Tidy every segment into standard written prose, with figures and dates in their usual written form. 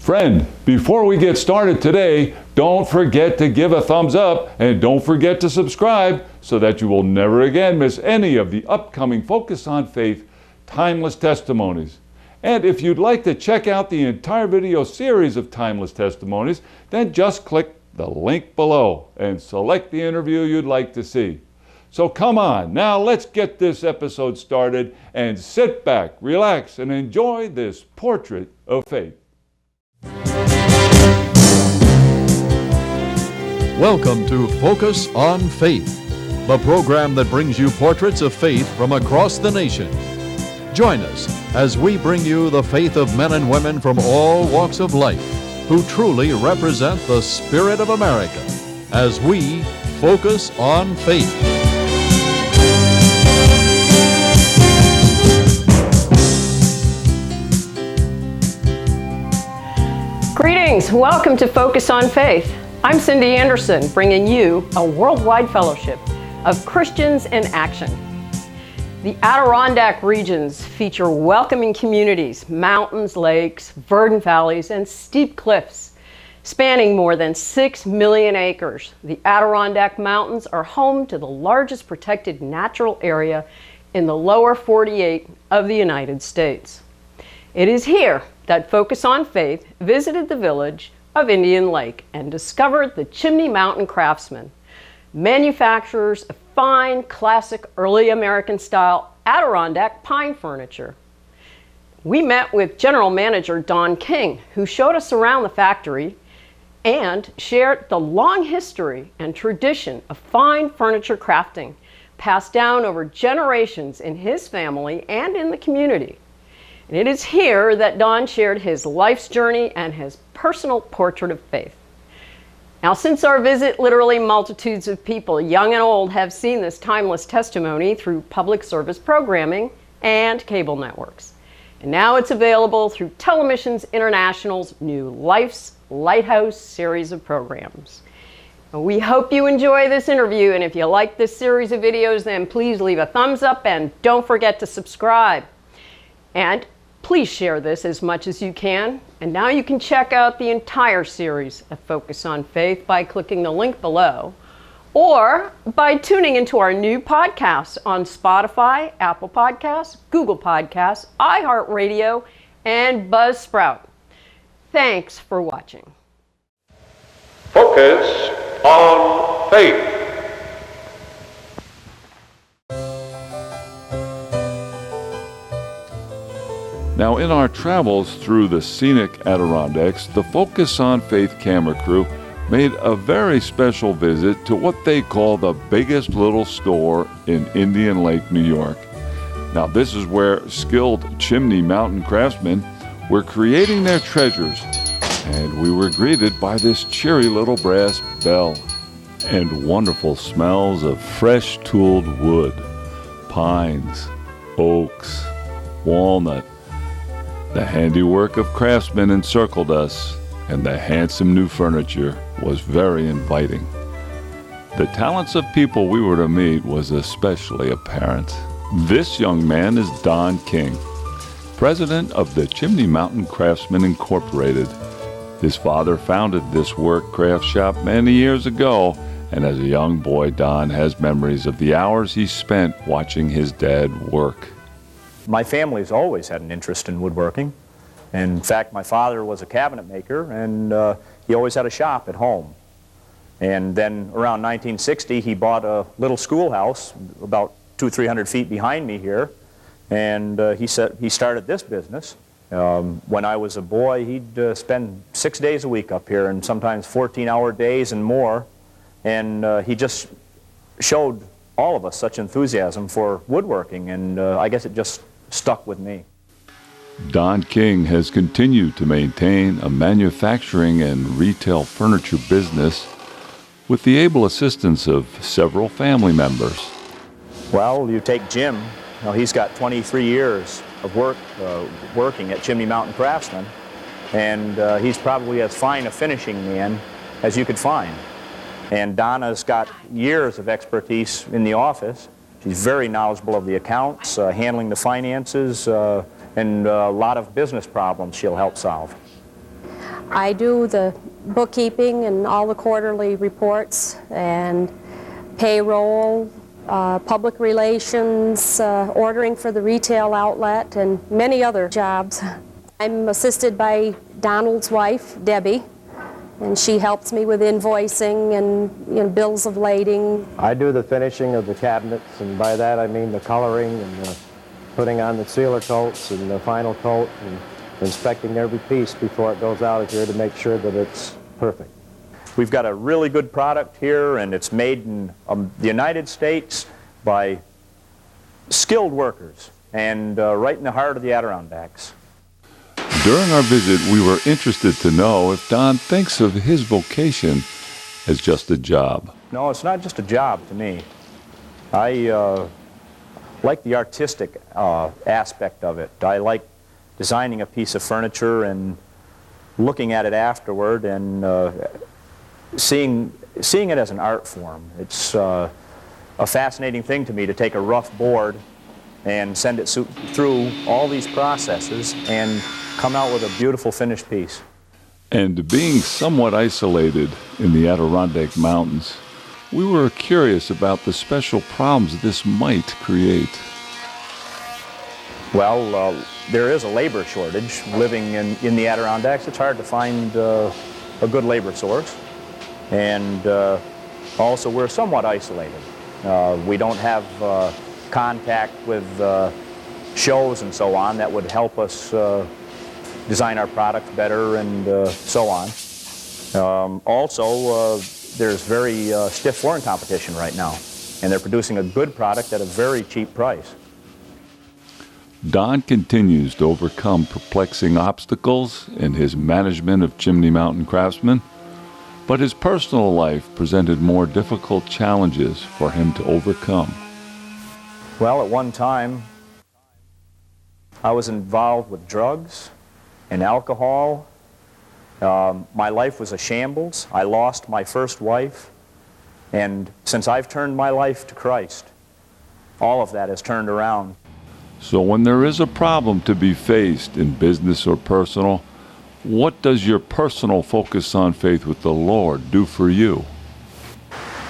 Friend, before we get started today, don't forget to give a thumbs up and don't forget to subscribe so that you will never again miss any of the upcoming Focus on Faith Timeless Testimonies. And if you'd like to check out the entire video series of Timeless Testimonies, then just click the link below and select the interview you'd like to see. So come on, now let's get this episode started and sit back, relax, and enjoy this portrait of faith. Welcome to Focus on Faith, the program that brings you portraits of faith from across the nation. Join us as we bring you the faith of men and women from all walks of life who truly represent the spirit of America as we focus on faith. Greetings, welcome to Focus on Faith. I'm Cindy Anderson, bringing you a worldwide fellowship of Christians in action. The Adirondack Regions feature welcoming communities, mountains, lakes, verdant valleys, and steep cliffs. Spanning more than 6 million acres, the Adirondack Mountains are home to the largest protected natural area in the lower 48 of the United States. It is here that Focus on Faith visited the village of Indian Lake and discovered the Chimney Mountain Craftsman, manufacturers of fine, classic, early American-style Adirondack pine furniture. We met with General Manager Don King, who showed us around the factory and shared the long history and tradition of fine furniture crafting passed down over generations in his family and in the community. And it is here that Don shared his life's journey and his personal portrait of faith. Now, since our visit, literally multitudes of people, young and old, have seen this timeless testimony through public service programming and cable networks. And now it's available through Tele-Missions International's new Life's Lighthouse series of programs. We hope you enjoy this interview, and if you like this series of videos, then please leave a thumbs up and don't forget to subscribe. And please share this as much as you can. And now you can check out the entire series of Focus on Faith by clicking the link below or by tuning into our new podcasts on Spotify, Apple Podcasts, Google Podcasts, iHeartRadio, and Buzzsprout. Thanks for watching. Focus on Faith. Now, in our travels through the scenic Adirondacks, the Focus on Faith camera crew made a very special visit to what they call the biggest little store in Indian Lake, New York. Now, this is where skilled Chimney Mountain Craftsmen were creating their treasures, and we were greeted by this cheery little brass bell and wonderful smells of fresh tooled wood, pines, oaks, walnut. The handiwork of craftsmen encircled us, and the handsome new furniture was very inviting. The talents of people we were to meet was especially apparent. This young man is Don King, president of the Chimney Mountain Craftsman Incorporated. His father founded this work craft shop many years ago, and as a young boy, Don has memories of the hours he spent watching his dad work. My family's always had an interest in woodworking. In fact, my father was a cabinet maker, and he always had a shop at home. And then around 1960, he bought a little schoolhouse about 200-300 feet behind me here, and he started this business. When I was a boy, he'd spend 6 days a week up here, and sometimes 14-hour days and more, and he just showed all of us such enthusiasm for woodworking, and I guess it just stuck with me. Don King has continued to maintain a manufacturing and retail furniture business with the able assistance of several family members. Well, you take Jim. Now, he's got 23 years of working at Chimney Mountain Craftsman, and he's probably as fine a finishing man as you could find. And Donna's got years of expertise in the office. She's very knowledgeable of the accounts, handling the finances, and a lot of business problems she'll help solve. I do the bookkeeping and all the quarterly reports and payroll, public relations, ordering for the retail outlet, and many other jobs. I'm assisted by Donald's wife, Debbie, and she helps me with invoicing and bills of lading. I do the finishing of the cabinets, and by that I mean the coloring and the putting on the sealer coats and the final coat and inspecting every piece before it goes out of here to make sure that it's perfect. We've got a really good product here, and it's made in the United States by skilled workers and right in the heart of the Adirondacks. During our visit, we were interested to know if Don thinks of his vocation as just a job. No, it's not just a job to me. I like the artistic aspect of it. I like designing a piece of furniture and looking at it afterward and seeing it as an art form. It's a fascinating thing to me to take a rough board and send it through all these processes and come out with a beautiful finished piece. And being somewhat isolated in the Adirondack Mountains, we were curious about the special problems this might create. Well, there is a labor shortage living in the Adirondacks. It's hard to find a good labor source. And also we're somewhat isolated. We don't have contact with shows and so on that would help us design our products better and so on. Also, there's very stiff foreign competition right now, and they're producing a good product at a very cheap price. Don continues to overcome perplexing obstacles in his management of Chimney Mountain Craftsman, but his personal life presented more difficult challenges for him to overcome. Well, at one time, I was involved with drugs and alcohol. My life was a shambles. I lost my first wife, and since I've turned my life to Christ, all of that has turned around. So when there is a problem to be faced in business or personal, what does your personal focus on faith with the Lord do for you?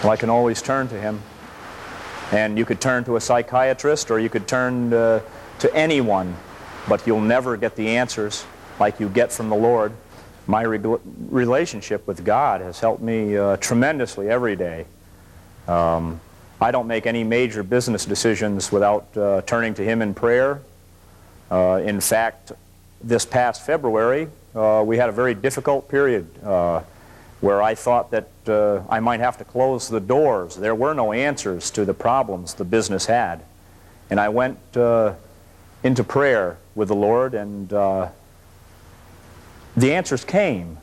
Well, I can always turn to Him. And you could turn to a psychiatrist or you could turn to anyone, but you'll never get the answers like you get from the Lord. My relationship with God has helped me tremendously every day. I don't make any major business decisions without turning to Him in prayer. In fact, this past February, we had a very difficult period where I thought that I might have to close the doors. There were no answers to the problems the business had. And I went into prayer with the Lord, and the answers came.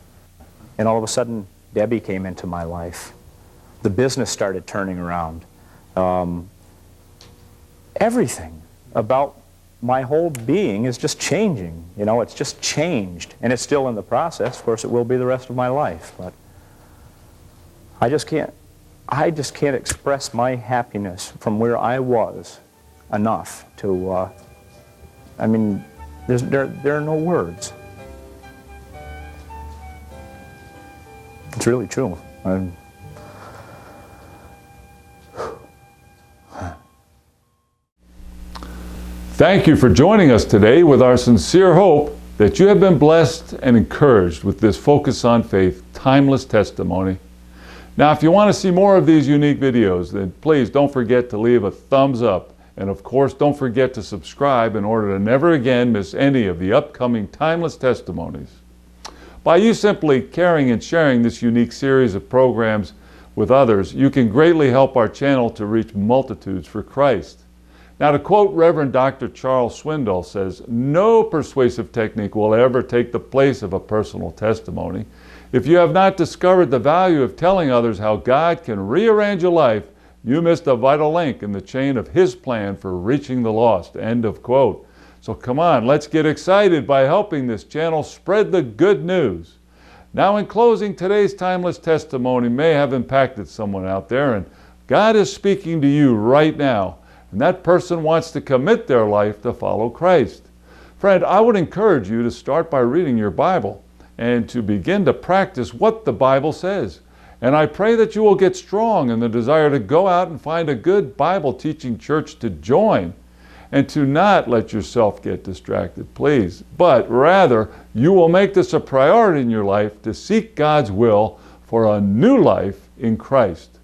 And all of a sudden, Debbie came into my life. The business started turning around. Everything about my whole being is just changing. You know, it's just changed. And it's still in the process. Of course, it will be the rest of my life. But I just can't express my happiness from where I was enough to, I mean, there are no words. It's really true. Thank you for joining us today with our sincere hope that you have been blessed and encouraged with this Focus on Faith timeless testimony. Now, if you want to see more of these unique videos, then please don't forget to leave a thumbs up. And of course, don't forget to subscribe in order to never again miss any of the upcoming timeless testimonies. By you simply caring and sharing this unique series of programs with others, you can greatly help our channel to reach multitudes for Christ. Now, to quote Reverend Dr. Charles Swindoll says, "No persuasive technique will ever take the place of a personal testimony. If you have not discovered the value of telling others how God can rearrange a life, you missed a vital link in the chain of His plan for reaching the lost." End of quote. So come on, let's get excited by helping this channel spread the good news. Now, in closing, today's timeless testimony may have impacted someone out there, and God is speaking to you right now. And that person wants to commit their life to follow Christ. Friend, I would encourage you to start by reading your Bible. and to begin to practice what the Bible says. And I pray that you will get strong in the desire to go out and find a good Bible teaching church to join, and to not let yourself get distracted, please. But rather, you will make this a priority in your life to seek God's will for a new life in Christ.